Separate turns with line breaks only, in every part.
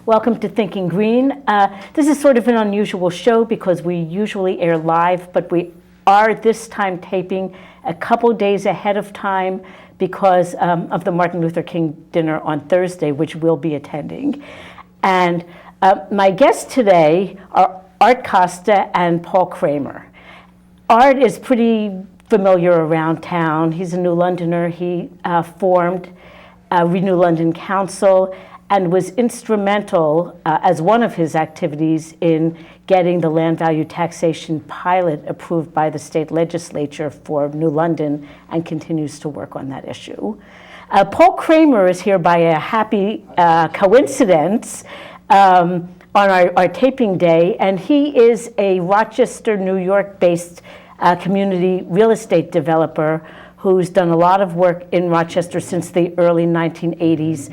Welcome to Thinking Green. This is sort of an unusual show because we usually air live, but we are this time taping a couple days ahead of time because of the Martin Luther King dinner on Thursday, which we'll be attending. And my guests today are Art Costa and Paul Kramer. Art is pretty familiar around town. He's a New Londoner. He formed Renew London Council and was instrumental as one of his activities in getting the land value taxation pilot approved by the state legislature for New London and continues to work on that issue. Paul Kramer is here by a happy coincidence on our taping day, and he is a Rochester, New York-based community real estate developer who's done a lot of work in Rochester since the early 1980s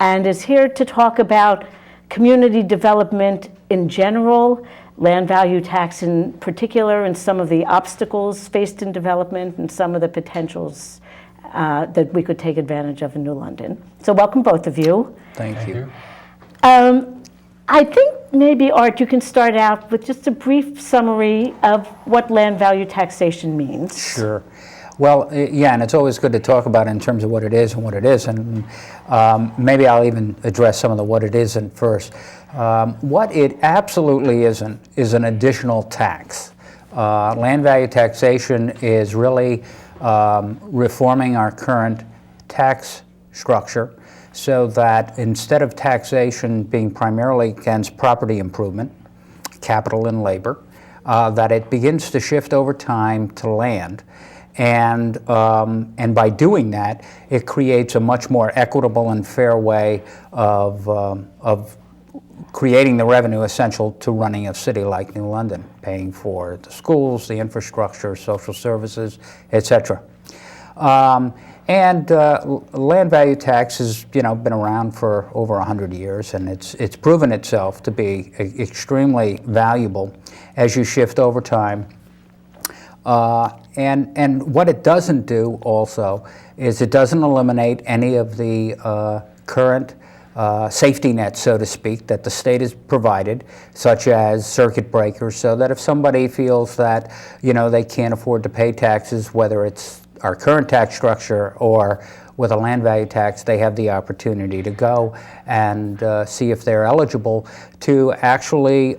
and is here to talk about community development in general, land value tax in particular, and some of the obstacles faced in development and some of the potentials that we could take advantage of in New London. So welcome both of you.
Thank you.
I think maybe, Art, you can start out with just a brief summary of what land value taxation means.
Sure. Well, yeah, and it's always good to talk about it in terms of what it is and what it isn't. Maybe I'll even address some of the what it isn't first. What it absolutely isn't is an additional tax. Land value taxation is really reforming our current tax structure so that instead of taxation being primarily against property improvement, capital and labor, that it begins to shift over time to land. And by doing that, it creates a much more equitable and fair way of creating the revenue essential to running a city like New London, paying for the schools, the infrastructure, social services, etc. Land value tax has, been around for over 100 years, and it's proven itself to be extremely valuable as you shift over time. And what it doesn't do also is it doesn't eliminate any of the current safety nets, so to speak, that the state has provided, such as circuit breakers, so that if somebody feels that, they can't afford to pay taxes, whether it's our current tax structure or with a land value tax, they have the opportunity to go and see if they're eligible to actually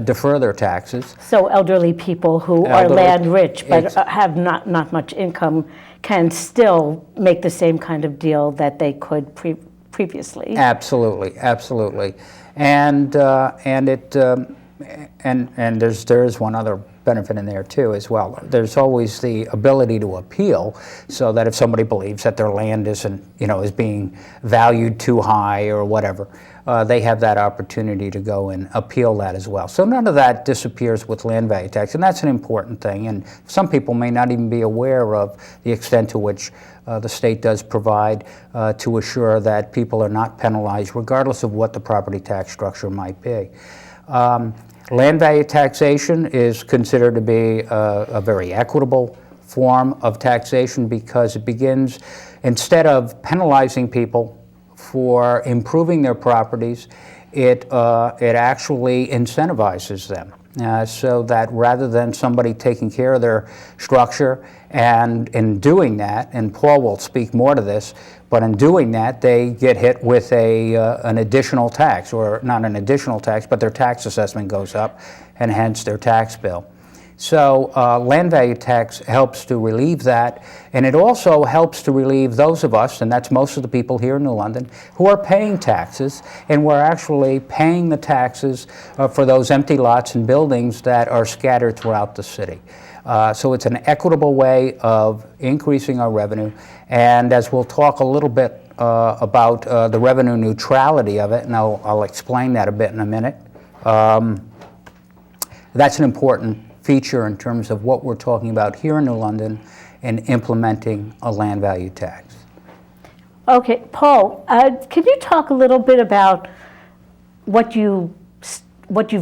defer their taxes.
So elderly people who are land rich but have not much income can still make the same kind of deal that they could previously.
Absolutely, absolutely, and there's one other benefit in there too as well. There's always the ability to appeal, so that if somebody believes that their land isn't, is being valued too high or whatever, they have that opportunity to go and appeal that as well. So none of that disappears with land value tax, and that's an important thing. And some people may not even be aware of the extent to which the state does provide to assure that people are not penalized, regardless of what the property tax structure might be. Land value taxation is considered to be a very equitable form of taxation because it begins, instead of penalizing people for improving their properties, it actually incentivizes them. So that rather than somebody taking care of their structure, and in doing that, and Paul will speak more to this, but in doing that, they get hit with an additional tax, or not an additional tax, but their tax assessment goes up, and hence their tax bill. So land value tax helps to relieve that, and it also helps to relieve those of us, and that's most of the people here in New London, who are paying taxes, and we're actually paying the taxes for those empty lots and buildings that are scattered throughout the city. So it's an equitable way of increasing our revenue, and as we'll talk a little bit about the revenue neutrality of it, and I'll explain that a bit in a minute, that's an important feature in terms of what we're talking about here in New London in implementing a land value tax.
Okay, Paul, can you talk a little bit about what you've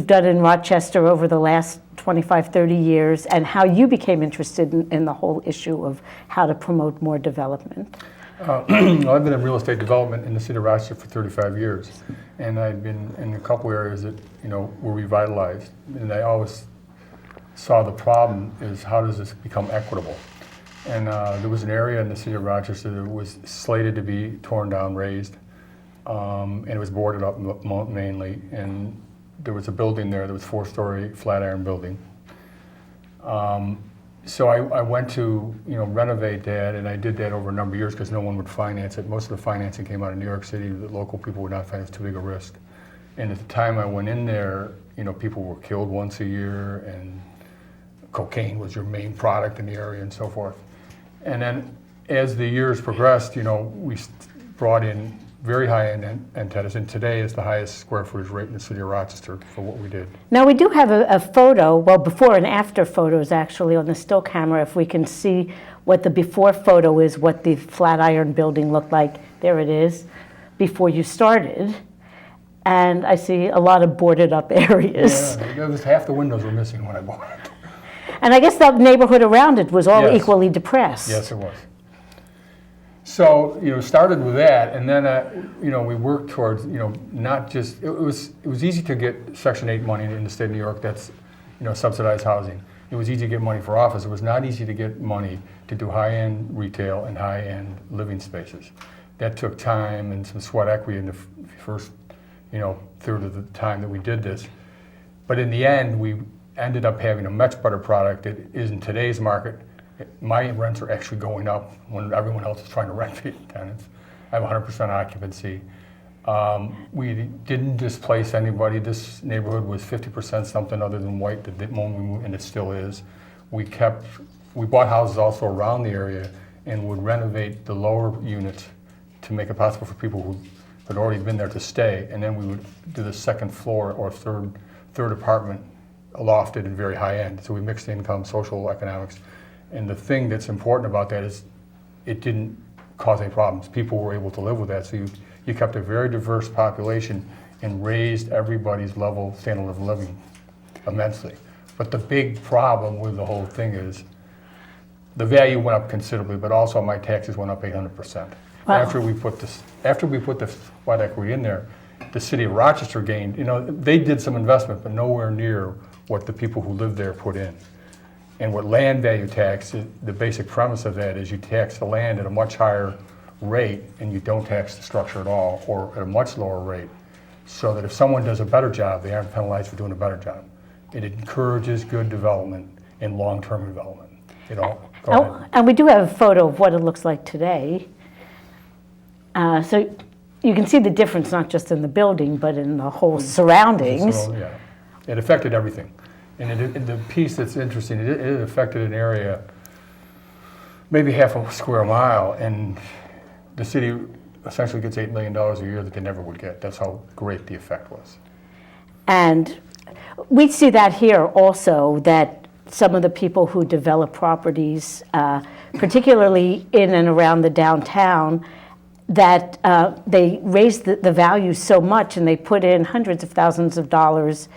done in Rochester over the last 25, 30 years and how you became interested in the whole issue of how to promote more development?
Well, I've been in real estate development in the city of Rochester for 35 years, and I've been in a couple areas that were revitalized, and I always saw the problem is how does this become equitable? And there was an area in the city of Rochester that was slated to be torn down, razed, and it was boarded up mainly, and there was a building there that was 4-story flat iron building. So I went to renovate that, and I did that over a number of years because no one would finance it. Most of the financing came out of New York City. The local people would not finance too big a risk. And at the time I went in there, people were killed once a year, and cocaine was your main product in the area and so forth. And then as the years progressed, we brought in very high-end antennas, and today is the highest square footage rate in the city of Rochester for what we did.
Now, we do have a photo, well, before and after photos actually on the still camera, if we can see what the before photo is, what the flat iron building looked like. There it is, before you started. And I see a lot of boarded up areas.
Yeah, it was half the windows were missing when I bought it.
And I guess the neighborhood around it was all
Yes.
equally depressed.
Yes, it was. So, started with that, and then, we worked towards, not just, it was easy to get Section 8 money in the state of New York. That's, subsidized housing. It was easy to get money for office. It was not easy to get money to do high-end retail and high-end living spaces. That took time and some sweat equity in the first, third of the time that we did this. But in the end, we ended up having a much better product that is in today's market. My rents are actually going up when everyone else is trying to rent the tenants. I have 100% occupancy. We didn't displace anybody. This neighborhood was 50% something other than white at the moment we moved, and it still is. We bought houses also around the area and would renovate the lower units to make it possible for people who had already been there to stay, and then we would do the second floor or third apartment lofted and very high end. So we mixed income, social economics. And the thing that's important about that is it didn't cause any problems. People were able to live with that. So you kept a very diverse population and raised everybody's standard of living immensely. But the big problem with the whole thing is the value went up considerably, but also my taxes went up 800%.
Wow.
After we put the sweat equity in there, the city of Rochester gained, they did some investment, but nowhere near what the people who lived there put in. And what land value tax, the basic premise of that is you tax the land at a much higher rate and you don't tax the structure at all, or at a much lower rate, so that if someone does a better job, they aren't penalized for doing a better job. It encourages good development and long-term development. Go ahead.
And we do have a photo of what it looks like today. So you can see the difference not just in the building, but in the whole surroundings.
So, yeah, it affected everything. And the piece that's interesting, it affected an area, maybe half a square mile, and the city essentially gets $8 million a year that they never would get. That's how great the effect was.
And we see that here also, that some of the people who develop properties, particularly in and around the downtown, that they raise the value so much and they put in hundreds of thousands of dollars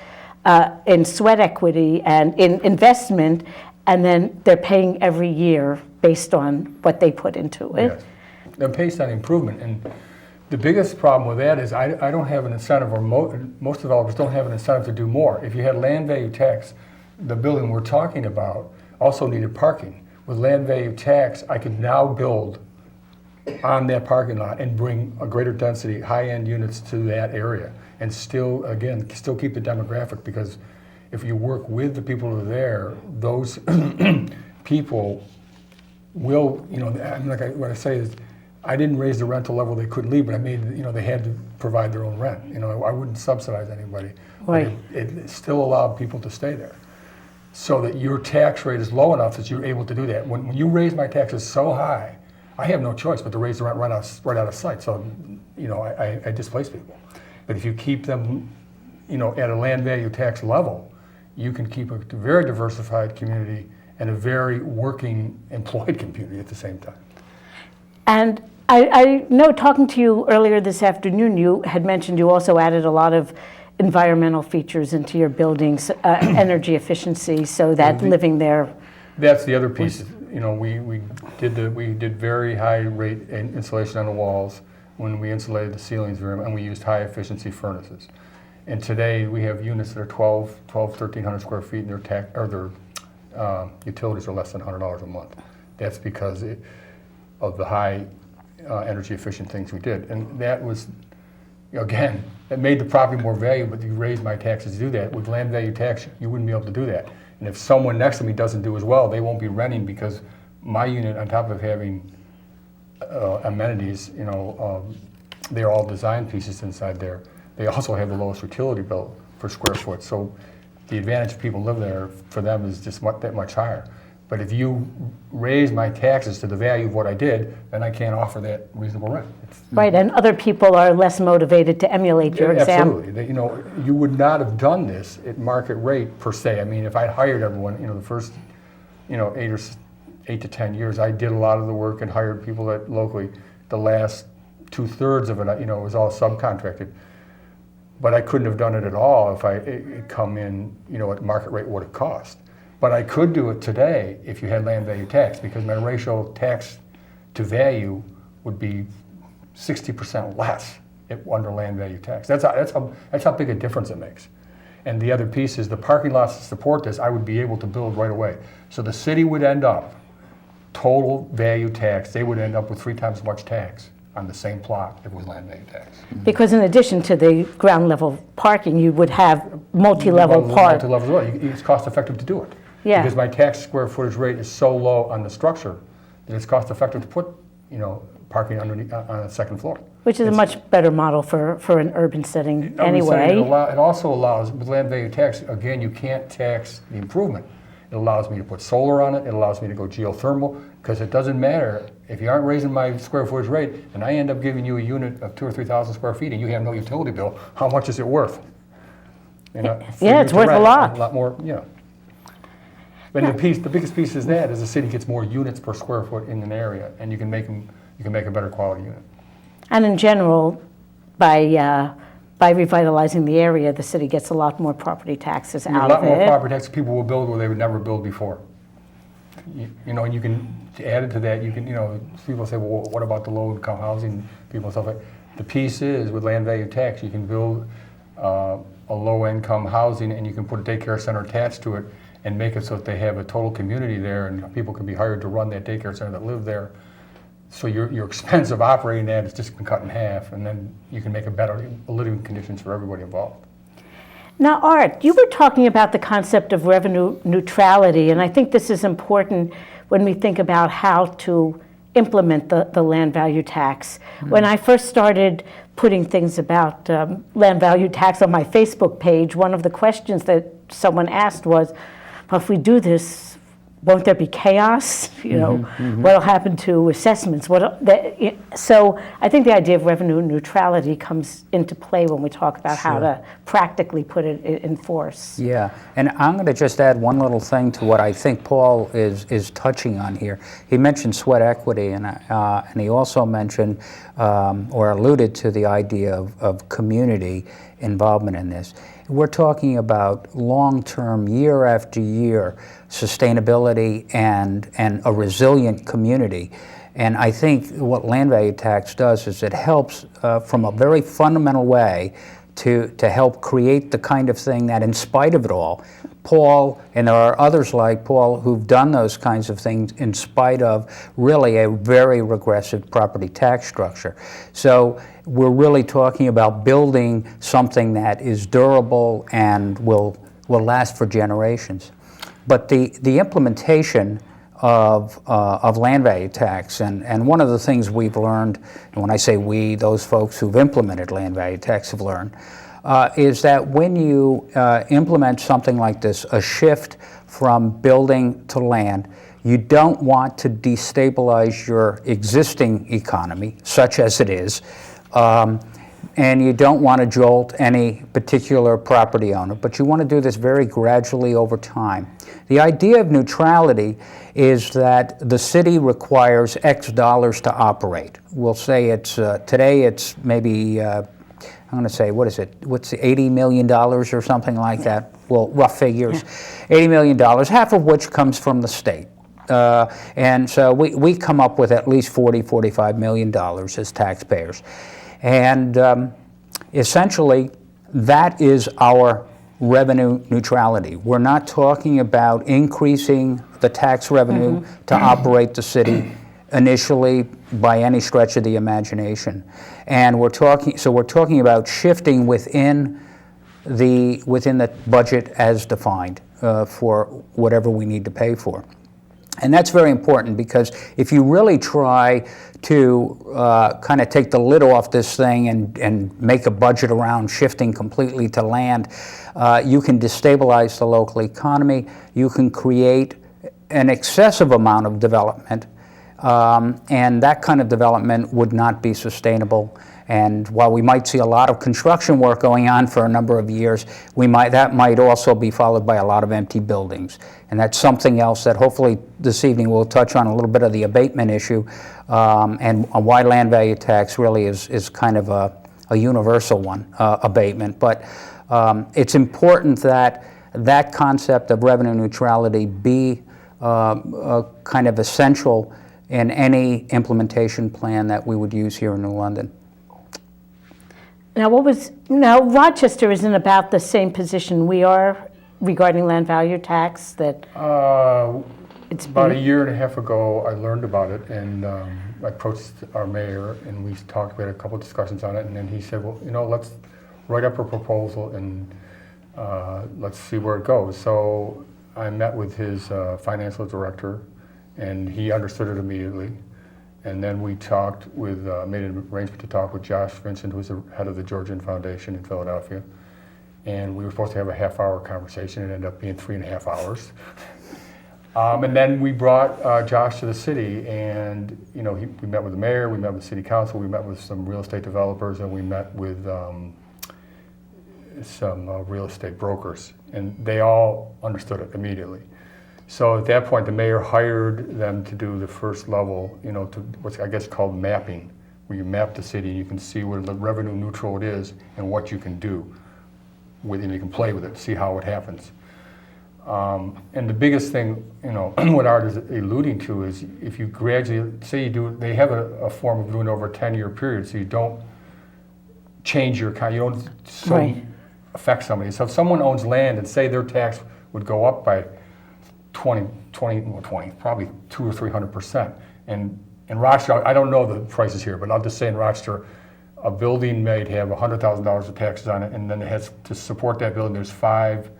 in sweat equity and in investment, and then they're paying every year based on what they put into it.
Yes. They're based on improvement, and the biggest problem with that is I don't have an incentive, or most developers don't have an incentive to do more. If you had land value tax, the building we're talking about also needed parking. With land value tax, I could now build on that parking lot and bring a greater density, high-end units to that area, and still keep the demographic, because if you work with the people who are there, those people will, what I say is, I didn't raise the rental level they couldn't leave, but I made, they had to provide their own rent. I wouldn't subsidize anybody.
Right.
But it still allowed people to stay there, so that your tax rate is low enough that you're able to do that. When you raise my taxes so high, I have no choice but to raise the rent right out of sight. So, I displace people. But if you keep them, at a land value tax level, you can keep a very diversified community and a very working, employed community at the same time.
And I know, talking to you earlier this afternoon, you had mentioned you also added a lot of environmental features into your buildings, energy efficiency, so that living there.
That's the other piece. you know, we did very high rate insulation on the walls when we insulated the ceilings, and we used high efficiency furnaces. And today we have units that are 1,300 square feet, and their utilities are less than $100 a month. That's because of the high energy efficient things we did. And that was, again, that made the property more valuable, but you raised my taxes to do that. With land value tax, you wouldn't be able to do that. And if someone next to me doesn't do as well, they won't be renting, because my unit, on top of having amenities, you know, they're all design pieces inside there. They also have the lowest utility bill per square foot. So the advantage of people live there for them is just that much higher. But if you raise my taxes to the value of what I did, then I can't offer that reasonable rent.
Right, and other people are less motivated to emulate your example.
Absolutely. You know, you would not have done this at market rate per se. I mean, if I'd hired everyone, you know, the first, you know, 8 to 10 years, I did a lot of the work and hired people that locally. The last 2/3 of it, you know, was all subcontracted. But I couldn't have done it at all if it come in, you know, at market rate what it cost. But I could do it today if you had land value tax, because my ratio tax to value would be 60% less under land value tax. That's how big a difference it makes. And the other piece is the parking lots to support this, I would be able to build right away. So the city would end up, total value tax, they would end up with 3 times as much tax on the same plot if it was land value tax.
Because in addition to the ground level parking, you would have multi-level park.
Multi-level as well. It's cost effective to do it.
Yeah.
Because my tax square footage rate is so low on the structure that it's cost effective to put, you know, parking underneath on the second floor.
Which is a much better model for an urban setting anyway.
It also allows, with land value tax, again, you can't tax the improvement. It allows me to put solar on it. It allows me to go geothermal, because it doesn't matter if you aren't raising my square footage rate and I end up giving you a unit of 2,000 or 3,000 square feet and you have no utility bill, how much is it worth? You know,
yeah, it's worth a lot.
A lot more, you know. But the biggest piece is that the city gets more units per square foot in an area, and you can make a better quality unit.
And in general, by revitalizing the area, the city gets a lot more property taxes out of it.
A lot more property taxes people will build where they would never build before. You know, and you can add it to that. You can, you know, people say, well, what about the low-income housing people and stuff like that? The piece is, with land value tax, you can build a low-income housing, and you can put a daycare center attached to it and make it so that they have a total community there, and people can be hired to run that daycare center that live there. So your expense of operating that is just been cut in half, and then you can make a better living conditions for everybody involved.
Now, Art, you were talking about the concept of revenue neutrality, and I think this is important when we think about how to implement the land value tax. Mm-hmm. When I first started putting things about land value tax on my Facebook page, one of the questions that someone asked was, well, if we do this, won't there be chaos? You know, what'll happen to assessments? So I think the idea of revenue neutrality comes into play when we talk about how to practically put it in force.
Yeah, and I'm going to just add one little thing to what I think Paul is touching on here. He mentioned sweat equity, and he also mentioned or alluded to the idea of community involvement in this. We're talking about long-term, year after year, sustainability and a resilient community. And I think what land value tax does is it helps from a very fundamental way to help create the kind of thing that, in spite of it all, Paul, and there are others like Paul who've done those kinds of things in spite of really a very regressive property tax structure. So we're really talking about building something that is durable and will last for generations. But the implementation of land value tax, and one of the things we've learned, and when I say we, those folks who've implemented land value tax have learned, is that when you implement something like this, a shift from building to land, you don't want to destabilize your existing economy, such as it is, and you don't want to jolt any particular property owner, but you want to do this very gradually over time. The idea of neutrality is that the city requires X dollars to operate. We'll say it's, today it's maybe, I'm going to say, what is it? What's the $80 million or something like that? Well, rough figures. $80 million, half of which comes from the state. And so we come up with at least $45 million as taxpayers. And essentially, that is our revenue neutrality. We're not talking about increasing the tax revenue to operate the city initially by any stretch of the imagination. And we're talking about shifting within the budget as defined for whatever we need to pay for. And that's very important, because if you really try to kind of take the lid off this thing and make a budget around shifting completely to land, you can destabilize the local economy, you can create an excessive amount of development, and that kind of development would not be sustainable. And while we might see a lot of construction work going on for a number of years, that might also be followed by a lot of empty buildings. And that's something else that hopefully this evening we'll touch on, a little bit of the abatement issue, and why land value tax really is kind of a universal one, abatement. But it's important that that concept of revenue neutrality be kind of essential in any implementation plan that we would use here in New London.
Now Rochester is in about the same position we are regarding land value tax, that it's
about a year and a half ago, I learned about it, and I approached our mayor, and we had a couple of discussions on it, and then he said, well, let's write up a proposal and let's see where it goes. So I met with his financial director, and he understood it immediately. And then we made an arrangement to talk with Josh Vincent, who's the head of the Georgian Foundation in Philadelphia. And we were supposed to have a half-hour conversation. It ended up being 3.5 hours. And then we brought Josh to the city, and we met with the mayor, we met with the city council, we met with some real estate developers, and we met with some real estate brokers. And they all understood it immediately. So at that point, the mayor hired them to do the first level, to what's I guess called mapping, where you map the city and you can see where the revenue neutral it is and what you can do with it, and you can play with it, see how it happens. And the biggest thing, what Art is alluding to is if you gradually, say they have a form of doing over a 10-year period, so you don't change you don't affect somebody. So if someone owns land and say their tax would go up by 20, probably 200 or 300%. And in Rochester, I don't know the prices here, but I'll just say in Rochester, a building may have $100,000 of taxes on it, and then it has to support that building. There's 5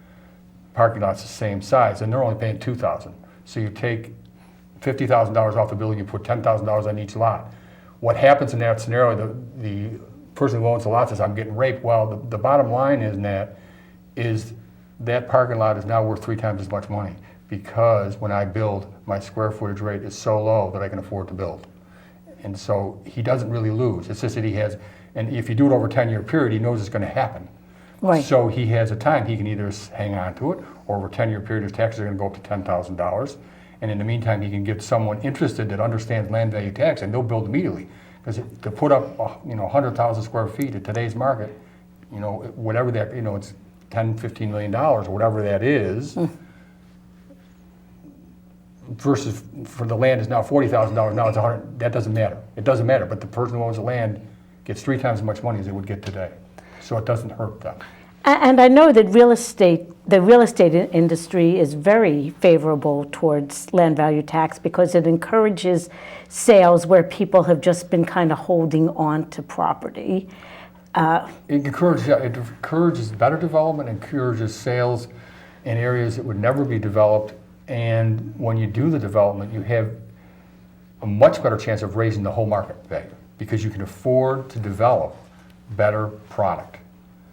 parking lots the same size, and they're only paying $2,000. So you take $50,000 off the building, you put $10,000 on each lot. What happens in that scenario? The person who owns the lot says, "I'm getting raped." Well, the bottom line is that parking lot is now worth 3 times as much money, because when I build, my square footage rate is so low that I can afford to build. And so he doesn't really lose. It's just that and if you do it over a 10-year period, he knows it's going to happen.
Right.
So he has a time. He can either hang on to it, or over a 10-year period, his taxes are going to go up to $10,000. And in the meantime, he can get someone interested that understands land value tax, and they'll build immediately. Because to put up 100,000 square feet at today's market, whatever that, it's $10-15 million or whatever that is. Versus for the land is now $40,000, now it's 100. That doesn't matter. It doesn't matter, but the person who owns the land gets 3 times as much money as they would get today. So it doesn't hurt them.
And I know that the real estate industry is very favorable towards land value tax, because it encourages sales where people have just been kind of holding on to property.
It encourages better development, encourages sales in areas that would never be developed. And when you do the development, you have a much better chance of raising the whole market value, because you can afford to develop better product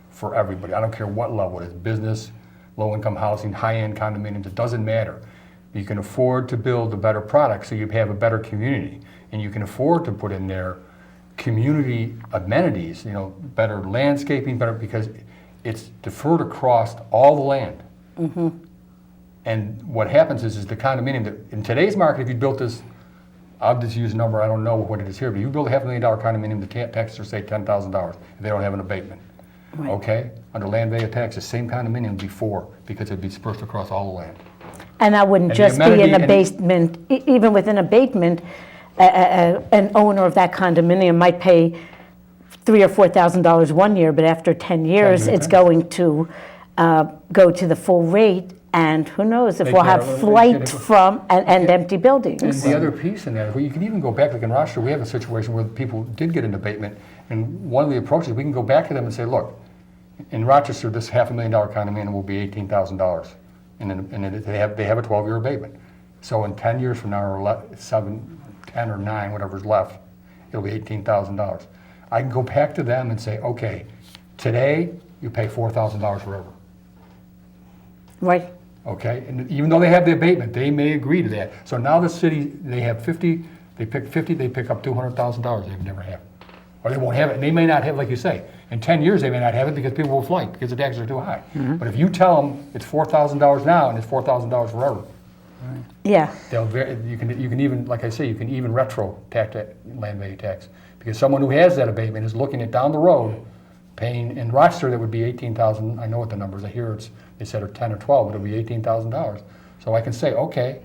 for everybody. I don't care what level it is, business, low-income housing, high-end condominiums, it doesn't matter. You can afford to build a better product, so you have a better community. And you can afford to put in there community amenities, better landscaping, because it's deferred across all the land. Mm-hmm. And what happens is the condominium, in today's market, if you built this, I'll just use a number, I don't know what it is here, but you build a $500,000 condominium, the taxes are, say, $10,000 if they don't have an abatement. Right. Okay? Under land value tax, the same condominium before, because it'd be dispersed across all the land.
And that wouldn't
And the
just be an
amenity and-
abatement, even with an abatement, an owner of that condominium might pay $3,000 or $4,000 one year, but after 10 years,
years,
it's
yeah.
going to go to the full rate, and who knows if
They
we'll
can't-
have
they
flight
can't-
from, and empty buildings.
And the other piece in that, well, you can even go back, like in Rochester, we have a situation where people did get an abatement, and one of the approaches, we can go back to them and say, look, in Rochester, this $500,000 condominium will be $18,000, and then they have a 12-year abatement. So in 10 years from now, or 7, 10, or 9, whatever's left, it'll be $18,000. I can go back to them and say, okay, today you pay $4,000 forever.
Right,
Okay, and even though they have the abatement, they may agree to that. So now the city, they have 50, they pick 50, they pick up $200,000 they've never had. Or they won't have it, and they may not have, like you say, in 10 years they may not have it because people will flight, because the taxes are too high. But if you tell them it's $4,000 now and it's $4,000 forever,
yeah.
you can even, like I say, you can even retro tax that land value tax. Because someone who has that abatement is looking at down the road, paying, in Rochester that would be $18,000, I know what the numbers, I hear they said are 10 or 12, but it'll be $18,000. So I can say, okay,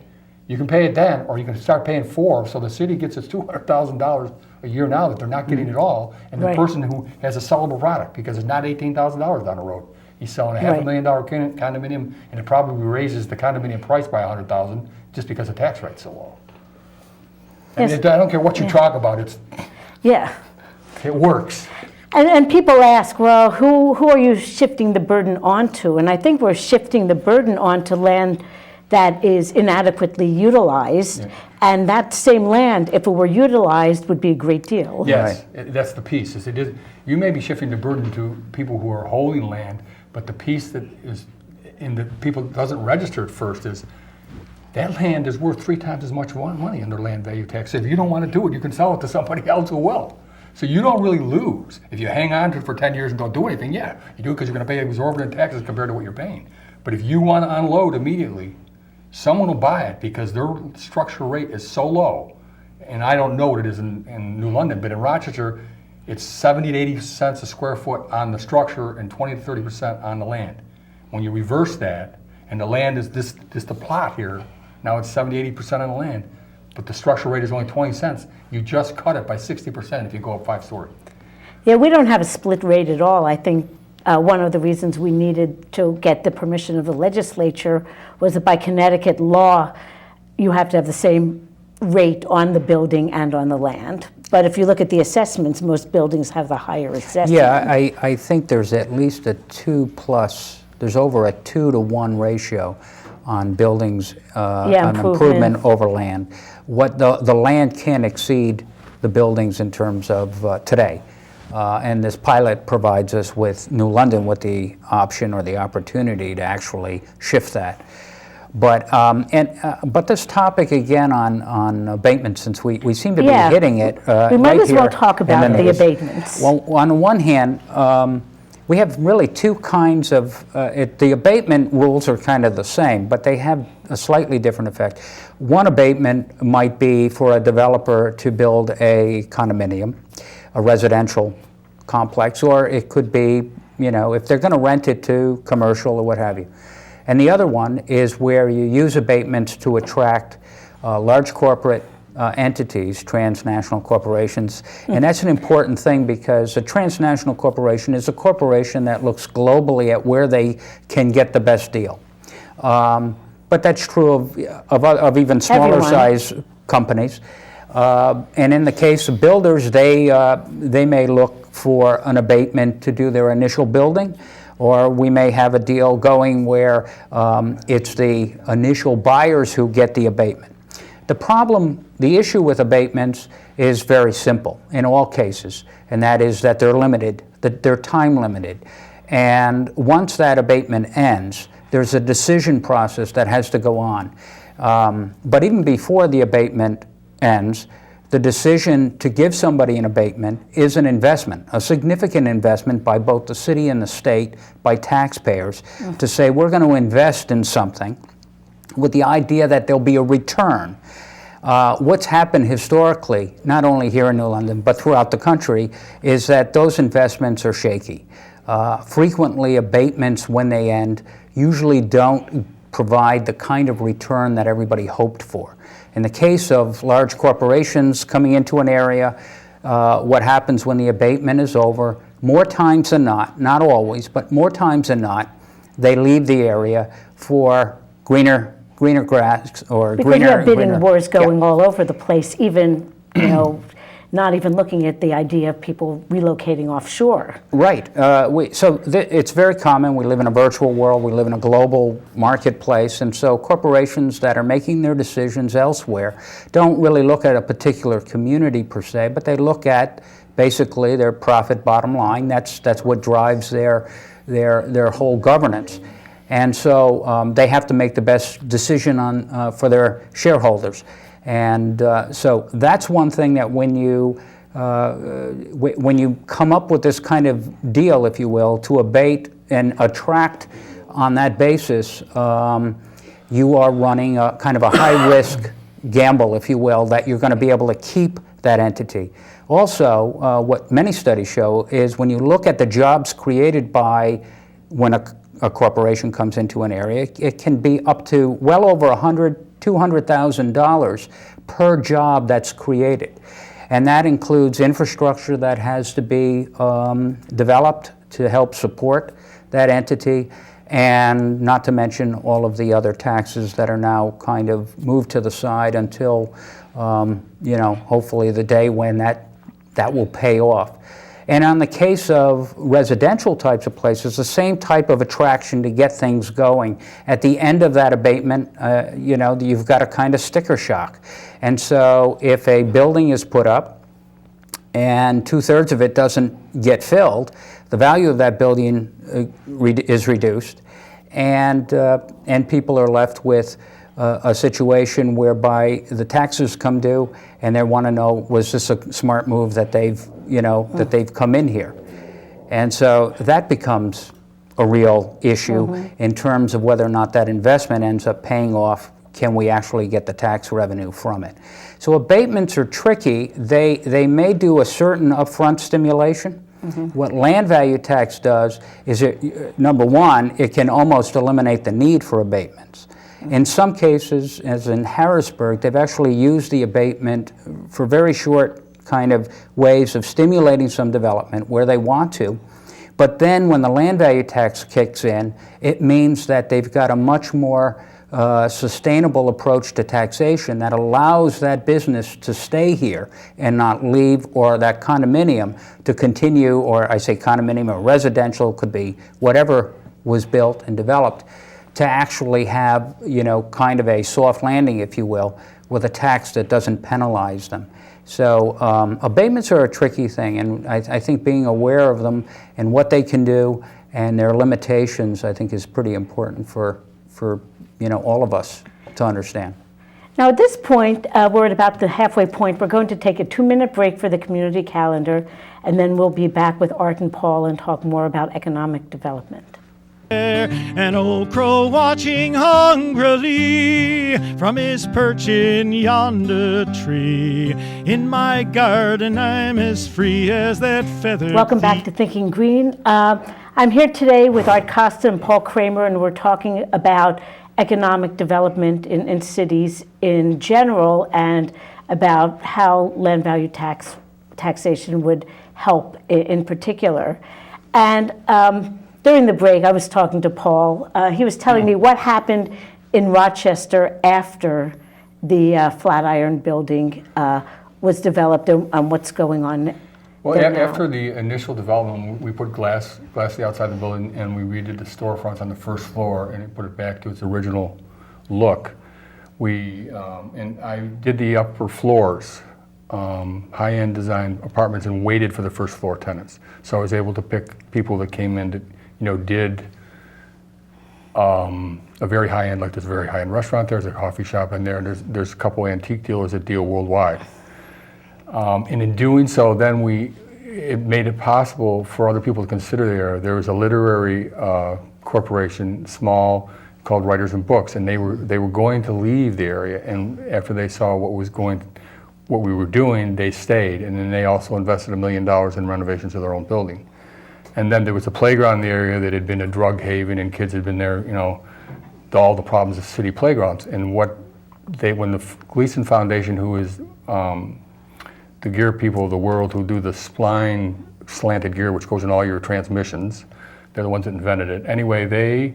you can pay it then, or you can start paying 4, so the city gets its $200,000 a year now that they're not getting it all, and the
Right.
person who has a sellable product, because it's not $18,000 down the road. He's selling a
Right.
$500,000 condominium, and it probably raises the condominium price by $100,000 just because the tax rate's so low. I mean,
Yes.
I don't care what you talk about,
Yeah.
it works.
And people ask, well, who are you shifting the burden onto? And I think we're shifting the burden onto land that is inadequately utilized.
Yeah.
And that same land, if it were utilized, would be a great deal.
Yes, that's the piece. You may be shifting the burden to people who are holding land, but the piece that is in the people doesn't register at first is that land is worth 3 times as much money under land value tax. If you don't want to do it, you can sell it to somebody else who will. So you don't really lose. If you hang on to it for 10 years and don't do anything, yeah, you do it because you're going to pay exorbitant taxes compared to what you're paying. But if you want to unload immediately, someone will buy it because their structural rate is so low. And I don't know what it is in New London, but in Rochester, it's 70 to 80 cents a square foot on the structure and 20 to 30% on the land. When you reverse that, and the land is this the plot here, now it's 70, 80% on the land, but the structural rate is only 20 cents. You just cut it by 60% if you go up 5-story.
Yeah, we don't have a split rate at all. I think one of the reasons we needed to get the permission of the legislature was that by Connecticut law, you have to have the same rate on the building and on the land. But if you look at the assessments, most buildings have the higher assessment.
Yeah, I think there's at least a 2+, there's over a 2-to-1 ratio on buildings, on improvement over land. What the land can't exceed the buildings in terms of today. And this pilot provides us with New London with the option or the opportunity to actually shift that. But but this topic again on abatement, since we seem to be hitting it
we might
right
as well
here
talk
in the
about the
news.
abatements.
Well, on the one hand, we have really 2 kinds of, the abatement rules are kind of the same, but they have a slightly different effect. One abatement might be for a developer to build a condominium, a residential complex, or it could be, if they're going to rent it to commercial or what have you. And the other one is where you use abatements to attract large corporate entities, transnational corporations. And that's an important thing because a transnational corporation is a corporation that looks globally at where they can get the best deal. But that's true of even smaller size companies. And in the case of builders, they may look for an abatement to do their initial building, or we may have a deal going where it's the initial buyers who get the abatement. The issue with abatements is very simple in all cases, and that is that they're limited, that they're time limited. And once that abatement ends, there's a decision process that has to go on. But even before the abatement ends, the decision to give somebody an abatement is an investment, a significant investment by both the city and the state, by taxpayers, to say we're going to invest in something with the idea that there'll be a return. What's happened historically, not only here in New London, but throughout the country, is that those investments are shaky. Frequently, abatements, when they end, usually don't provide the kind of return that everybody hoped for. In the case of large corporations coming into an area, what happens when the abatement is over, more times than not always, but more times than not, they leave the area for greener grass or
Because
greener.
you have bidding
greener-
wars going
Yeah.
all over the place, even, not even looking at the idea of people relocating offshore.
Right. It's very common. We live in a virtual world. We live in a global marketplace. And so corporations that are making their decisions elsewhere don't really look at a particular community per se, but they look at basically their profit bottom line. That's what drives their whole governance. And so they have to make the best decision for their shareholders. And so that's one thing that when you come up with this kind of deal, if you will, to abate and attract on that basis, you are running a kind of a high-risk gamble, if you will, that you're going to be able to keep that entity. Also, what many studies show is when you look at the jobs created by when a corporation comes into an area, it can be up to well over $200,000 per job that's created. And that includes infrastructure that has to be developed to help support that entity, and not to mention all of the other taxes that are now kind of moved to the side until, hopefully the day when that will pay off. And on the case of residential types of places, the same type of attraction to get things going. At the end of that abatement, you've got a kind of sticker shock. And so if a building is put up and 2/3 of it doesn't get filled, the value of that building is reduced, and people are left with a situation whereby the taxes come due, and they want to know, was this a smart move that they've come in here? And so that becomes a real issue in terms of whether or not that investment ends up paying off. Can we actually get the tax revenue from it? So abatements are tricky. They may do a certain upfront stimulation. What land value tax does is, number one, it can almost eliminate the need for abatements. In some cases, as in Harrisburg, they've actually used the abatement for very short kind of ways of stimulating some development where they want to. But then when the land value tax kicks in, it means that they've got a much more sustainable approach to taxation that allows that business to stay here and not leave, or that condominium to continue, or I say condominium or residential, could be whatever was built and developed, to actually have, kind of a soft landing, if you will, with a tax that doesn't penalize them. So abatements are a tricky thing, and I think being aware of them and what they can do and their limitations, I think, is pretty important for all of us to understand.
Now at this point, we're at about the halfway point. We're going to take a 2-minute break for the community calendar, and then we'll be back with Art and Paul and talk more about economic development.
An old crow watching hungrily from his perch in yonder tree. In my garden I'm as free as that feather.
Welcome back to Thinking Green. I'm here today with Art Costa and Paul Kramer, and we're talking about economic development in cities in general, and about how land value taxation would help in particular. And during the break, I was talking to Paul. He was telling me what happened in Rochester after the Flatiron building was developed, and what's going on.
Well, after the initial development, we put glass outside the building, and we redid the storefronts on the first floor, and it put it back to its original look. And I did the upper floors, high-end design apartments, and waited for the first floor tenants. So I was able to pick people that came in that, did a very high-end, like there's a very high-end restaurant there's a coffee shop in there, and there's a couple antique dealers that deal worldwide. And in doing so, then it made it possible for other people to consider the area. There was a literary corporation, small, called Writers and Books, and they were going to leave the area. And after they saw what we were doing, they stayed. And then they also invested $1 million in renovations of their own building. And then there was a playground in the area that had been a drug haven, and kids had been there, all the problems of city playgrounds. And when the Gleason Foundation, who is the gear people of the world who do the spline slanted gear, which goes in all your transmissions, they're the ones that invented it. Anyway,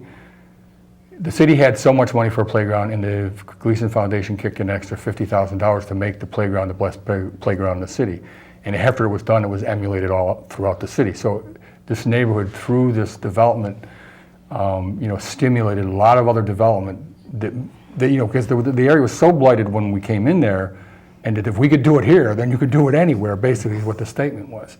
the city had so much money for a playground, and the Gleason Foundation kicked in an extra $50,000 to make the playground the best playground in the city. And after it was done, it was emulated all throughout the city. So this neighborhood, through this development, stimulated a lot of other development that because the area was so blighted when we came in there, and that if we could do it here, then you could do it anywhere, basically is what the statement was.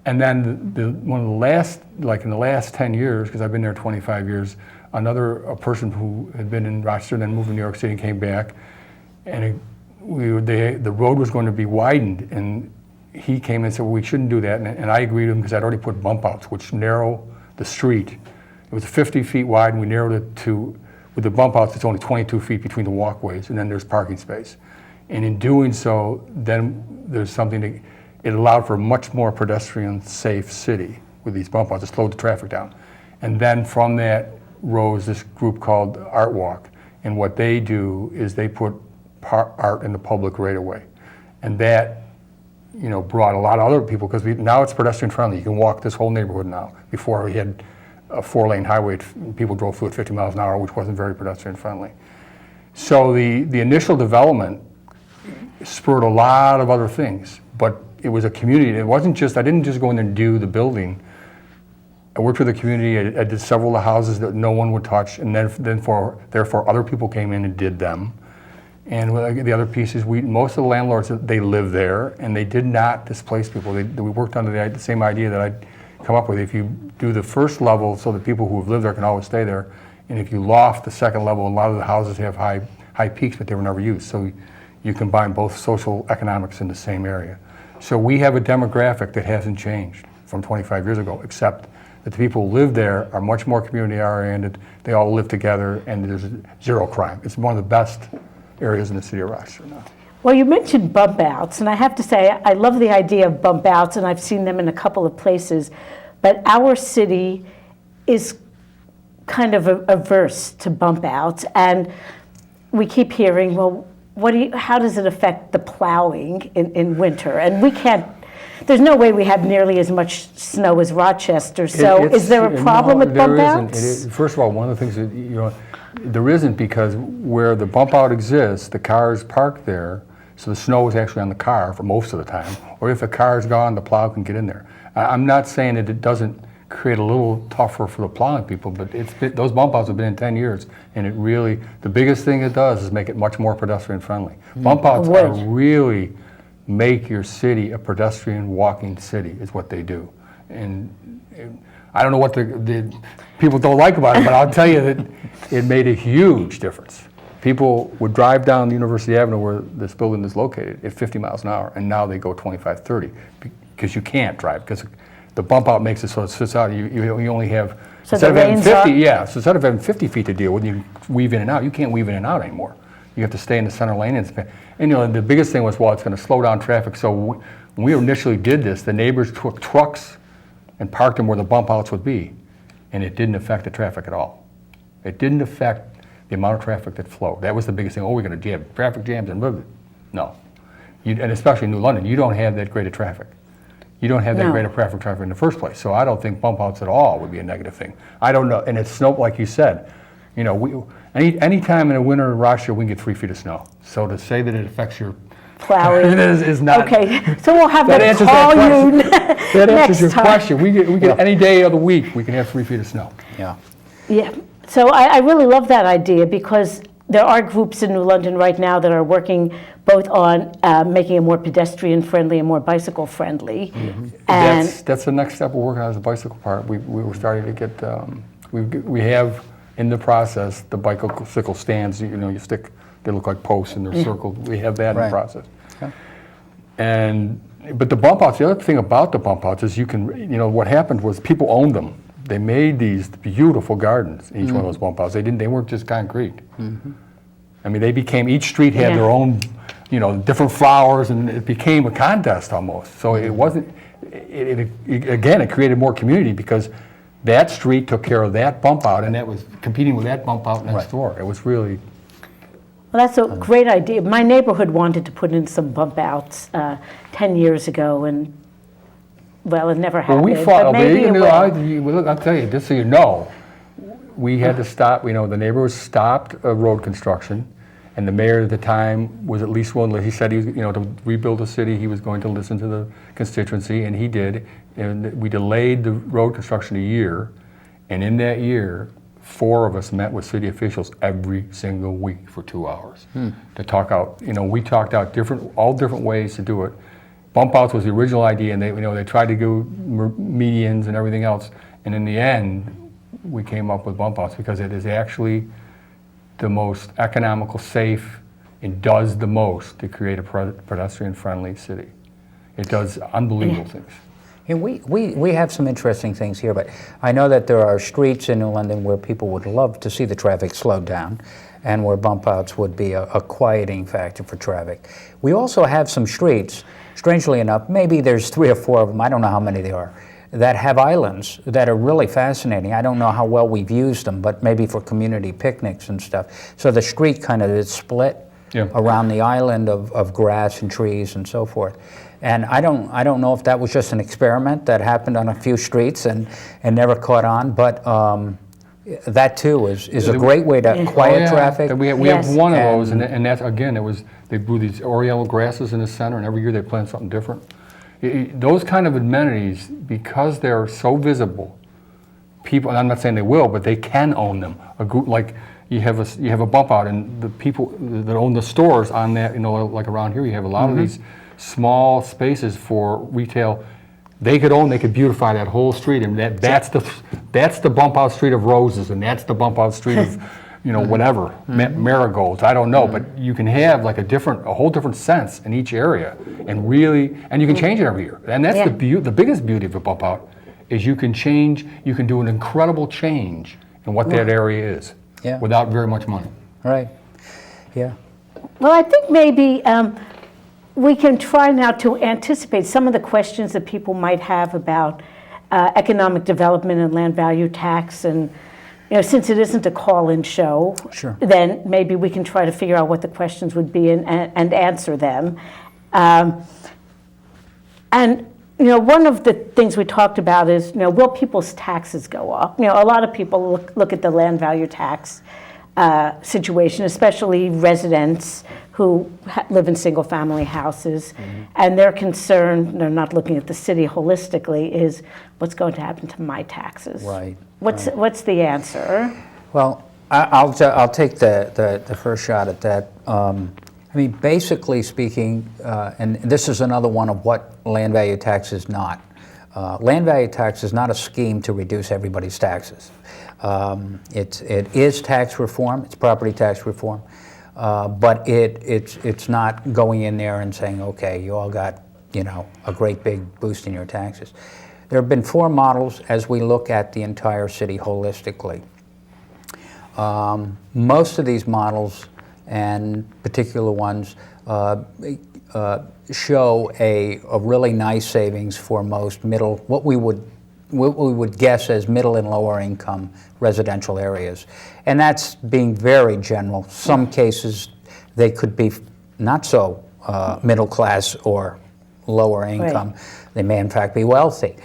And then in the last 10 years, because I've been there 25 years, a person who had been in Rochester, then moved to New York City and came back, and the road was going to be widened, and he came and said, well, we shouldn't do that, and I agreed with him because I'd already put bump outs, which narrow the street. It was 50 feet wide, and we narrowed it to, with the bump outs, it's only 22 feet between the walkways, and then there's parking space. And in doing so, then there's something that, it allowed for a much more pedestrian-safe city with these bump outs. It slowed the traffic down. And then from that rose this group called Art Walk. And what they do is they put art in the public right away. And that brought a lot of other people, because now it's pedestrian friendly. You can walk this whole neighborhood now. Before we had a 4-lane highway, people drove through at 50 miles an hour, which wasn't very pedestrian friendly. So the initial development spurred a lot of other things, but it was a community. It wasn't just, I didn't just go in there and do the building. I worked with the community. I did several of the houses that no one would touch, and therefore other people came in and did them. And the other piece is most of the landlords, they live there, and they did not displace people. We worked on the same idea that I'd come up with. If you do the first level so that people who have lived there can always stay there, and if you loft the second level, a lot of the houses have high peaks, but they were never used. So you combine both social economics in the same area. So we have a demographic that hasn't changed from 25 years ago, except that the people who live there are much more community-oriented. They all live together, and there's zero crime. It's one of the best areas in the city of Rochester now.
Well, you mentioned bump outs, and I have to say, I love the idea of bump outs, and I've seen them in a couple of places, but our city is kind of averse to bump outs, and we keep hearing, well, how does it affect the plowing in winter? And we can't, there's no way we have nearly as much snow as Rochester, so is there a problem with bump outs?
First of all, one of the things that, there isn't, because where the bump out exists, the cars park there, so the snow is actually on the car for most of the time, or if the car is gone, the plow can get in there. I'm not saying that it doesn't create a little tougher for the plowing people, but those bump outs have been in 10 years, and it really, the biggest thing it does is make it much more pedestrian friendly. Bump outs really make your city a pedestrian walking city, is what they do. And I don't know what the people don't like about it, but I'll tell you that it made a huge difference. People would drive down University Avenue, where this building is located, at 50 miles an hour, and now they go 25, 30, because you can't drive, because the bump out makes it so it sits out. You only have,
so
instead of having 50, so instead of having 50 feet to deal with, you weave in and out. You can't weave in and out anymore. You have to stay in the center lane. And the biggest thing was, well, it's going to slow down traffic. So when we initially did this, the neighbors took trucks and parked them where the bump outs would be, and it didn't affect the traffic at all. It didn't affect the amount of traffic that flowed. That was the biggest thing. Oh, we're going to jam traffic jams and move it. No, and especially in New London, you don't have that great of traffic. You don't have that great of traffic in the first place. So I don't think bump outs at all would be a negative thing. I don't know, and it's snow, like you said. Any time in the winter in Rochester, we can get 3 feet of snow. So to say that it affects your
plowing
is not.
Okay, so we'll have
that
to call you
that answers your question. We get any day of the week, we can have 3 feet of snow.
Yeah.
Yeah, so I really love that idea, because there are groups in New London right now that are working both on making it more pedestrian-friendly and more bicycle-friendly. Mm-hmm. And
that's the next step we're working on, is the bicycle part. We were starting to get, we have in the process the bicycle stands, you stick, they look like posts and they're circled. We have that in the process. Yeah. But the bump outs, the other thing about the bump outs is what happened was people owned them. They made these beautiful gardens in each one of those bump outs. They weren't just concrete. Mm-hmm. I mean, they became, each street had their own, different flowers, and it became a contest almost. So it wasn't, again, it created more community, because that street took care of that bump out, and that was competing with that bump out next door. It was really,
Well, that's a great idea. My neighborhood wanted to put in some bump outs 10 years ago, and well, it never happened.
well, we fought,
but maybe it will.
look, I'll tell you, just so you know, we had to stop, the neighbors stopped road construction, and the mayor at the time was at least willing, he said he was, to rebuild the city, he was going to listen to the constituency, and he did. And we delayed the road construction a year, and in that year, 4 of us met with city officials every single week for 2 hours to talk out. We talked out all different ways to do it. Bump outs was the original idea, and they tried to do medians and everything else, and in the end, we came up with bump outs because it is actually the most economical, safe, and does the most to create a pedestrian-friendly city. It does unbelievable things.
And we have some interesting things here, but I know that there are streets in New London where people would love to see the traffic slowed down, and where bump outs would be a quieting factor for traffic. We also have some streets, strangely enough, maybe there's 3 or 4 of them, I don't know how many there are, that have islands that are really fascinating. I don't know how well we've used them, but maybe for community picnics and stuff. So the street kind of is split around the island of grass and trees and so forth. And I don't know if that was just an experiment that happened on a few streets and never caught on, but that too is a great way to quiet traffic.
We have one of those, and that's, again, they grew these oriental grasses in the center, and every year they plant something different. Those kind of amenities, because they're so visible, people, and I'm not saying they will, but they can own them. A group, like you have a bump out, and the people that own the stores on that, like around here, you have a lot of these small spaces for retail. They could beautify that whole street, and that's the bump out street of roses, and that's the bump out street of whatever, marigolds, I don't know, but you can have like a whole different sense in each area, and you can change it every year. And that's the biggest beauty of a bump out, is you can do an incredible change in what that area is without very much money.
Right, yeah.
Well, I think maybe we can try now to anticipate some of the questions that people might have about economic development and land value tax, and since it isn't a call-in show, then maybe we can try to figure out what the questions would be and answer them. And one of the things we talked about is, will people's taxes go up? A lot of people look at the land value tax situation, especially residents who live in single-family houses, and their concern, they're not looking at the city holistically, is what's going to happen to my taxes?
Right.
What's the answer?
Well, I'll take the first shot at that. Basically speaking, and this is another one of what land value tax is not. Land value tax is not a scheme to reduce everybody's taxes. It is tax reform, it's property tax reform, but it's not going in there and saying, okay, you all got a great big boost in your taxes. There have been 4 models as we look at the entire city holistically. Most of these models, and particular ones, show a really nice savings for most what we would guess as middle and lower income residential areas. And that's being very general. Some cases they could be not so middle class or lower income.
Right.
They may in fact be wealthy.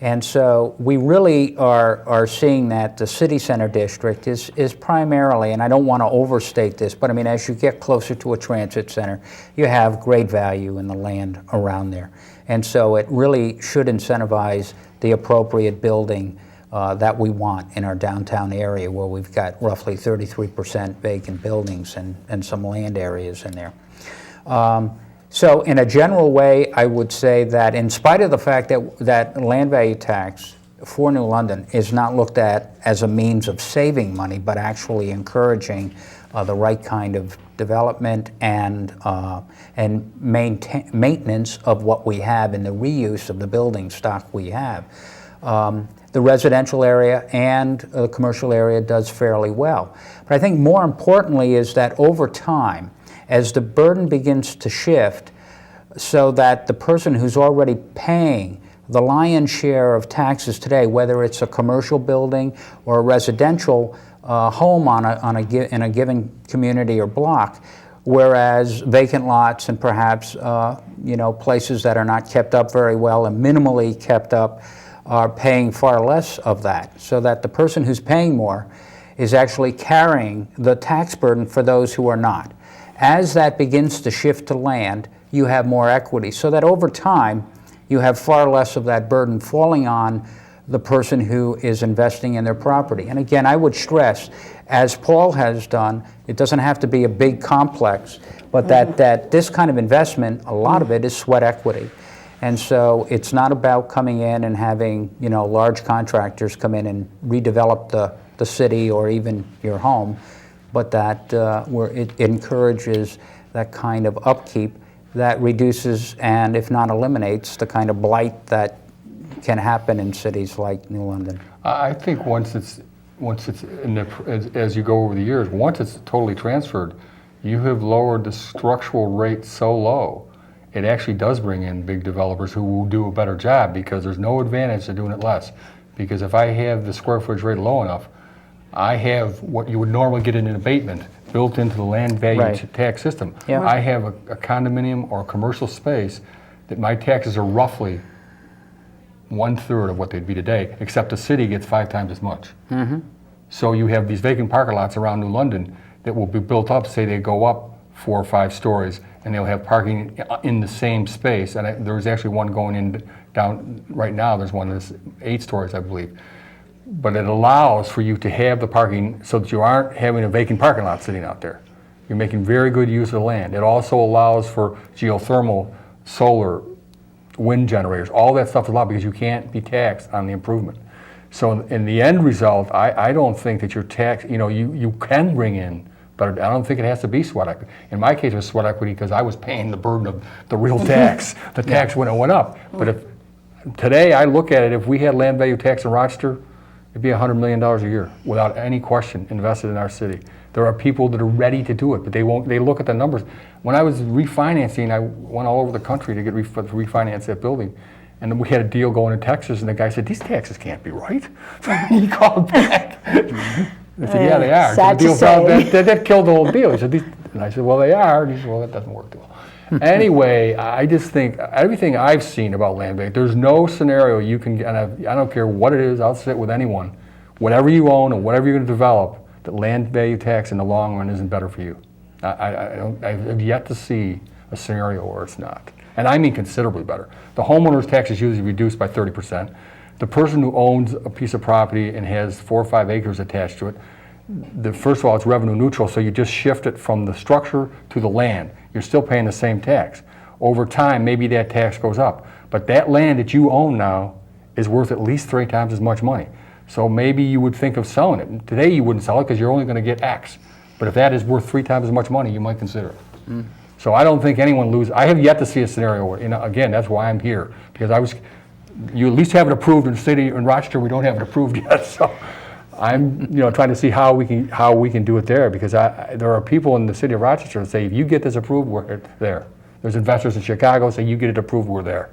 And so we really are seeing that the city center district is primarily, and I don't want to overstate this, but as you get closer to a transit center, you have great value in the land around there. And so it really should incentivize the appropriate building that we want in our downtown area, where we've got roughly 33% vacant buildings and some land areas in there. So in a general way, I would say that in spite of the fact that land value tax for New London is not looked at as a means of saving money, but actually encouraging the right kind of development and maintenance of what we have and the reuse of the building stock we have. The residential area and the commercial area does fairly well. But I think more importantly is that over time, as the burden begins to shift so that the person who's already paying the lion's share of taxes today, whether it's a commercial building or a residential home in a given community or block, whereas vacant lots and perhaps places that are not kept up very well and minimally kept up are paying far less of that, so that the person who's paying more is actually carrying the tax burden for those who are not. As that begins to shift to land, you have more equity, so that over time you have far less of that burden falling on the person who is investing in their property. And again, I would stress, as Paul has done, it doesn't have to be a big complex, but that this kind of investment, a lot of it is sweat equity. And so it's not about coming in and having large contractors come in and redevelop the city or even your home, but that it encourages that kind of upkeep that reduces and, if not eliminates, the kind of blight that can happen in cities like New London.
I think once it's as you go over the years, once it's totally transferred, you have lowered the structural rate so low, it actually does bring in big developers who will do a better job, because there's no advantage to doing it less. Because if I have the square footage rate low enough, I have what you would normally get in an abatement built into the land value tax system.
Yeah.
I have a condominium or a commercial space that my taxes are roughly 1/3 of what they'd be today, except the city gets 5 times as much.
Mm-hmm.
So you have these vacant parking lots around New London that will be built up, say they go up 4 or 5 stories, and they'll have parking in the same space. And there's actually one going in down right now, there's one that's 8 stories, I believe. But it allows for you to have the parking so that you aren't having a vacant parking lot sitting out there. You're making very good use of the land. It also allows for geothermal, solar, wind generators, all that stuff is allowed because you can't be taxed on the improvement. So in the end result, I don't think that your tax, you can bring in, but I don't think it has to be sweat equity. In my case, it was sweat equity because I was paying the burden of the real tax. The tax went up. But if today I look at it, if we had land value tax in Rochester, it'd be $100 million a year without any question invested in our city. There are people that are ready to do it, but they won't. They look at the numbers. When I was refinancing, I went all over the country to get refinance that building, and then we had a deal going to Texas, and the guy said, "These taxes can't be right." He called back. I said, "Yeah, they are."
Sad
The
to say.
that killed the whole deal. He said, and I said, "Well, they are." And he said, "Well, that doesn't work too well." Anyway, I just think everything I've seen about land bank, there's no scenario you can, and I don't care what it is, I'll sit with anyone, whatever you own or whatever you're going to develop, that land value tax in the long run isn't better for you. I've yet to see a scenario where it's not. And I mean considerably better. The homeowner's tax is usually reduced by 30%. The person who owns a piece of property and has 4 or 5 acres attached to it, first of all, it's revenue neutral, so you just shift it from the structure to the land. You're still paying the same tax. Over time, maybe that tax goes up. But that land that you own now is worth at least 3 times as much money. So maybe you would think of selling it. Today you wouldn't sell it because you're only going to get X. But if that is worth 3 times as much money, you might consider it. So I don't think anyone loses. I have yet to see a scenario where, again, that's why I'm here. Because you at least have it approved in the city. In Rochester, we don't have it approved yet. So I'm trying to see how we can do it there. Because there are people in the city of Rochester that say, if you get this approved, we're there. There's investors in Chicago say, you get it approved, we're there.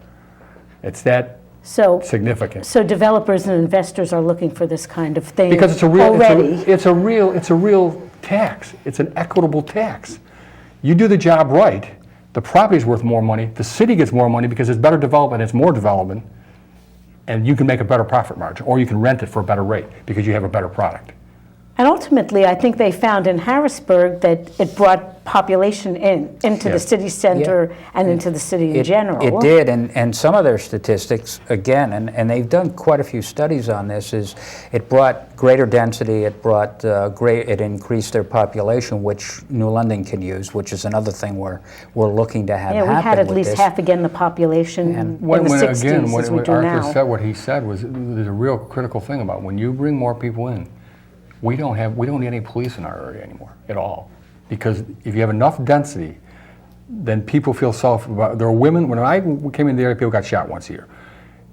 It's that significant.
So developers and investors are looking for this kind of thing
because it's a real
already.
It's a real tax. It's an equitable tax. You do the job right, the property's worth more money, the city gets more money because it's better development, it's more development, and you can make a better profit margin, or you can rent it for a better rate because you have a better product.
And ultimately, I think they found in Harrisburg that it brought population into the city center and into the city in general.
It did, and some of their statistics, again, and they've done quite a few studies on this, is it brought greater density, it increased their population, which New London can use, which is another thing we're looking to have happen.
Yeah, we had at
with
least
this.
half again the population in the 60s as we do
Arthur
now.
said what he said was there's a real critical thing about when you bring more people in. We don't need any police in our area anymore at all, because if you have enough density, then people feel there are women. When I came in the area, people got shot once a year.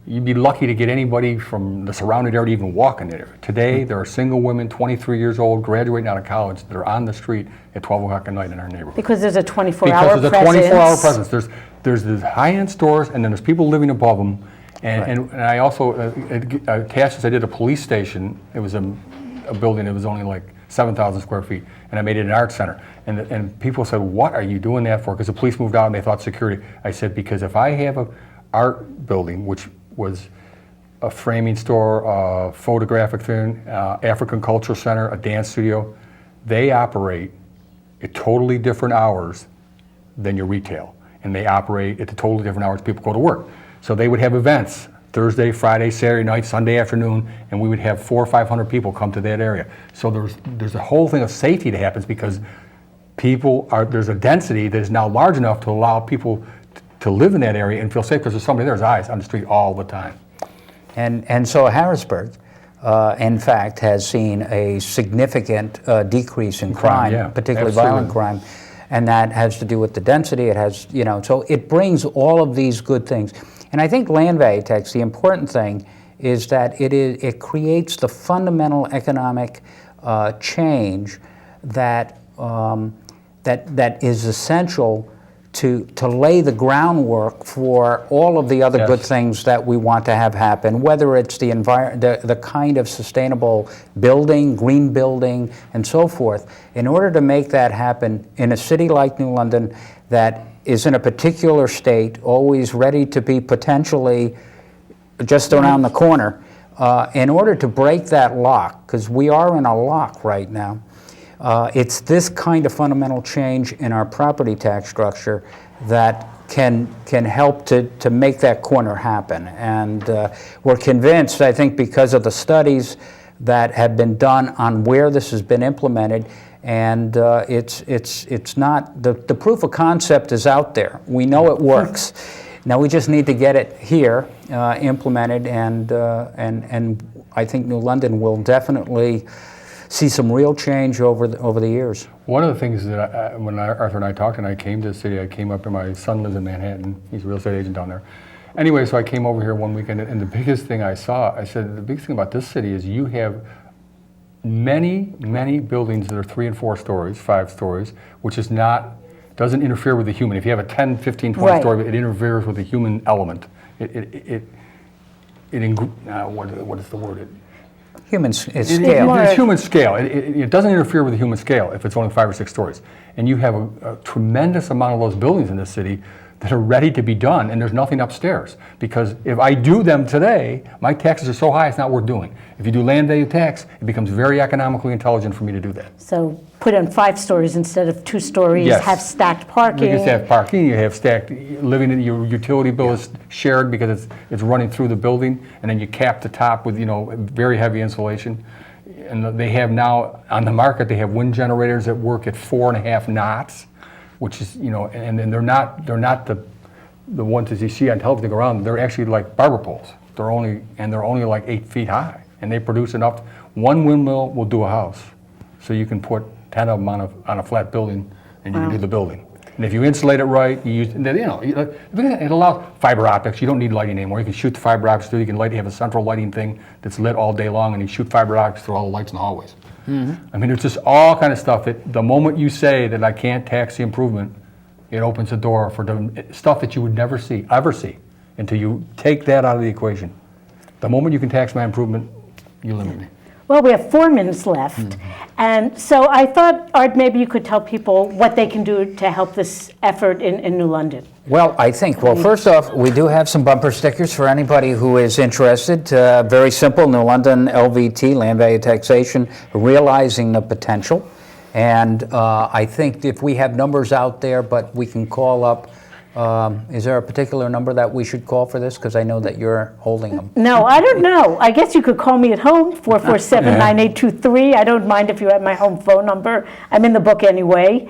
You'd be lucky to get anybody from the surrounding area to even walk in there. Today, there are single women, 23 years old, graduating out of college, that are on the street at 12 o'clock at night in our neighborhood.
Because there's a 24-hour presence.
Because there's a 24-hour presence. There's the high-end stores, and then there's people living above them, And I also, attached this, I did a police station. It was a building that was only like 7,000 square feet, and I made it an art center. And people said, what are you doing that for? Because the police moved out and they thought security. I said, because if I have a art building, which was a framing store, a photographic thing, African Cultural Center, a dance studio, they operate at totally different hours than your retail. And they operate at the totally different hours people go to work. So they would have events Thursday, Friday, Saturday night, Sunday afternoon, and we would have 400 or 500 people come to that area. So there's a whole thing of safety that happens because there's a density that is now large enough to allow people to live in that area and feel safe because there's somebody there's eyes on the street all the time.
And so Harrisburg, in fact, has seen a significant decrease in crime,
yeah,
particularly
absolutely.
violent crime. And that has to do with the density. It has, so it brings all of these good things. And I think land value tax, the important thing is that it creates the fundamental economic change that is essential to lay the groundwork for all of the other
Yes.
good things that we want to have happen, whether it's the kind of sustainable building, green building, and so forth. In order to make that happen in a city like New London that is in a particular state, always ready to be potentially just around the corner, in order to break that lock, because we are in a lock right now, it's this kind of fundamental change in our property tax structure that can help to make that corner happen. And we're convinced, I think, because of the studies that have been done on where this has been implemented, and it's not, the proof of concept is out there. We know it works. Now we just need to get it here implemented, and I think New London will definitely see some real change over the years.
One of the things that when Arthur and I talked and I came to the city, I came up and my son lives in Manhattan. He's a real estate agent down there. Anyway, so I came over here one weekend, and the biggest thing I saw, I said, the biggest thing about this city is you have many, many buildings that are 3 and 4 stories, 5 stories, which is doesn't interfere with the human. If you have a 10, 15, 20
Right.
story, it interferes with the human element. What is the word?
Human scale.
It's human scale. It doesn't interfere with the human scale if it's only 5 or 6 stories. And you have a tremendous amount of those buildings in this city that are ready to be done, and there's nothing upstairs. Because if I do them today, my taxes are so high it's not worth doing. If you do land value tax, it becomes very economically intelligent for me to do that.
So put in 5 stories instead of 2 stories,
Yes.
have stacked parking.
You just have parking, you have stacked living, your utility bill is shared because it's running through the building, and then you cap the top with very heavy insulation. And they have now on the market, they have wind generators that work at 4.5 knots, which is and then they're not the ones that you see on television go around. They're actually like barber poles. They're only like 8 feet high, and they produce enough. One windmill will do a house, so you can put 10 of them on a flat building, and you can do the building. And if you insulate it right, you use it allows fiber optics. You don't need lighting anymore. You can shoot the fiber optics through. You can have a central lighting thing that's lit all day long, and you shoot fiber optics through all the lights in the hallways. Mm-hmm. I mean, it's just all kind of stuff that the moment you say that I can't tax the improvement, it opens the door for the stuff that you would never ever see, until you take that out of the equation. The moment you can tax my improvement, you limit me.
Well, we have 4 minutes left. And so I thought, Art, maybe you could tell people what they can do to help this effort in New London.
Well, I think, first off, we do have some bumper stickers for anybody who is interested. Very simple, New London LVT, Land Value Taxation, realizing the potential. And I think if we have numbers out there, but we can call up, is there a particular number that we should call for this? Because I know that you're holding them.
No, I don't know. I guess you could call me at home, 447-9823. I don't mind if you have my home phone number. I'm in the book anyway.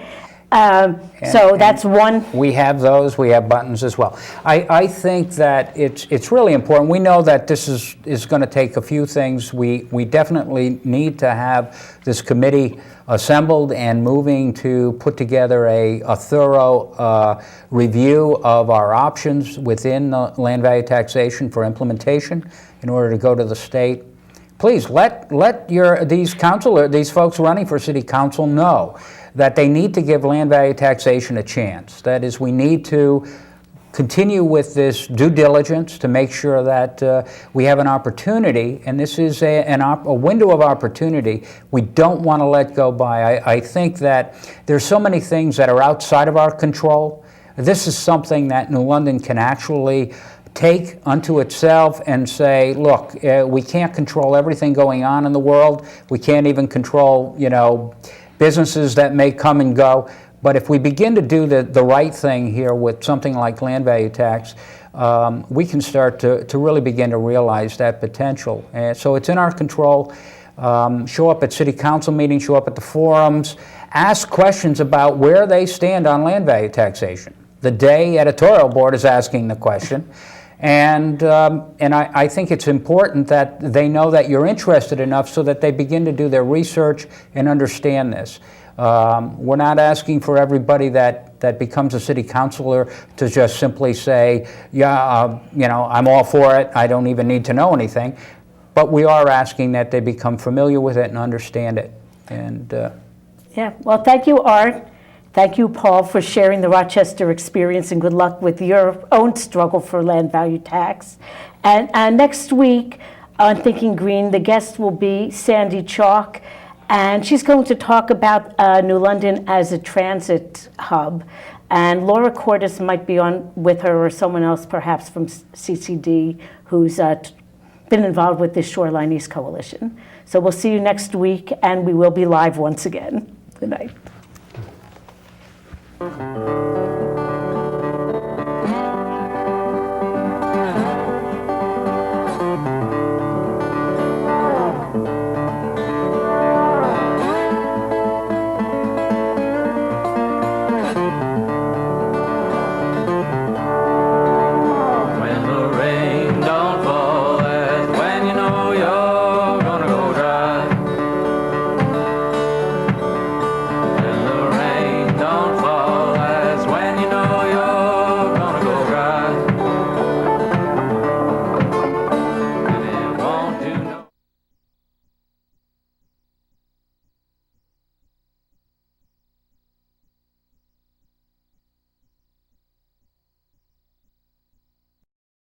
So that's one.
We have those. We have buttons as well. I think that it's really important. We know that this is going to take a few things. We definitely need to have this committee assembled and moving to put together a thorough review of our options within the land value taxation for implementation in order to go to the state. Please let these folks running for city council know that they need to give land value taxation a chance. That is, we need to continue with this due diligence to make sure that we have an opportunity, and this is a window of opportunity we don't want to let go by. I think that there's so many things that are outside of our control. This is something that New London can actually take unto itself and say, look, we can't control everything going on in the world. We can't even control, businesses that may come and go. But if we begin to do the right thing here with something like land value tax, we can start to really begin to realize that potential. And so it's in our control. Show up at city council meetings, show up at the forums, ask questions about where they stand on land value taxation. The Day editorial board is asking the question. And I think it's important that they know that you're interested enough so that they begin to do their research and understand this. We're not asking for everybody that becomes a city councilor to just simply say, yeah, I'm all for it, I don't even need to know anything. But we are asking that they become familiar with it and understand it. And
Yeah, well, thank you, Art. Thank you, Paul, for sharing the Rochester experience, and good luck with your own struggle for land value tax. And next week on Thinking Green, the guest will be Sandy Chalk, and she's going to talk about New London as a transit hub. And Laura Cordes might be on with her, or someone else perhaps from CCD who's been involved with the Shoreline East Coalition. So we'll see you next week, and we will be live once again. Good night.